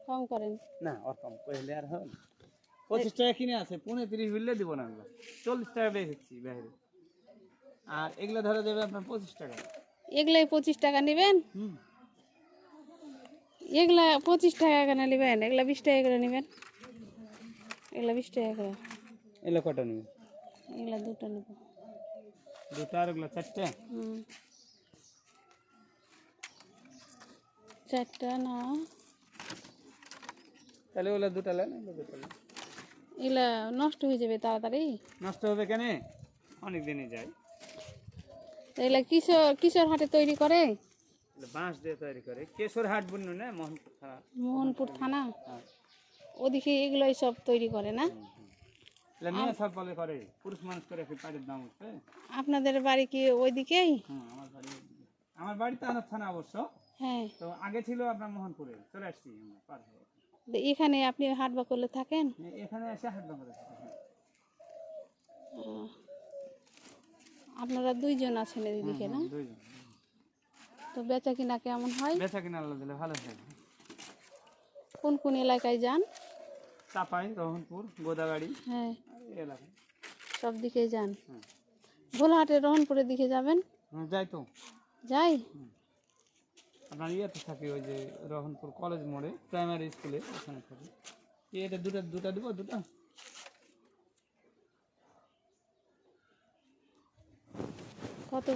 কম করেন না ওর কম কইলে আর হবে 25 টাকা কিনে আছে 35 বললে দিব না আমরা 40 টাকা বেচেছি বাইরে আর এগুলো ধরে দেবে আপনার 25 টাকা এগুলাই 25 টাকা নেবেন এগুলা 25 টাকা কেন নেবেন এগুলা 20 টাকা করে নেবেন এগুলা 20 টাকা করে এগুলো কটা নেবে এগুলা দুটো নেব দুটো আর এগুলো চারটে চারটা না তাহলে ওগুলো দুটো নেন এগুলো দুটো নেন এগুলা নষ্ট হয়ে যাবে তাড়াতাড়ি নষ্ট হবে কেন অনেক দিনই যায় এগুলা কিশোর হাটে তৈরি করে বাঁশ দিয়ে তৈরি করে কেশর হাট বন্য না মোহনপুর থানা মোহনপুর থানা ওদিকে এগুলোই সব তৈরি করে না মেয়ে সব বলে করে পুরুষ মানুষ করে পাড়ির দাম উঠবে আপনাদের বাড়ি কি ওইদিকেই আমার বাড়ি তাহলে থানা অবশ্য হ্যাঁ তো আগে ছিল আপনার মোহনপুরে চলে আসছি আমরা পার হয়ে এখানে আপনি হাট বা করলে থাকেন এখানে এসে হাট বাংলা আপনারা দুইজন আছেন এদিকে না দুইজন তো বেচা কিনা কেমন হয় বেচা কিনা আল্লাহ দিলে ভালো হয় কোন কোন এলাকায় যান চাপাই রহনপুর গোদাগাড়ি হ্যাঁ এই এলাকায় সব দিকে যান ভোলাহাটের রহনপুরের দিকে যাবেন যাই তো যাই আপনার ইয়েতে থাকি ওই যে রহনপুর কলেজ মোড়ে প্রাইমারি স্কুলে ওখানে থাকি এটা দুটা দেবো দুটা কত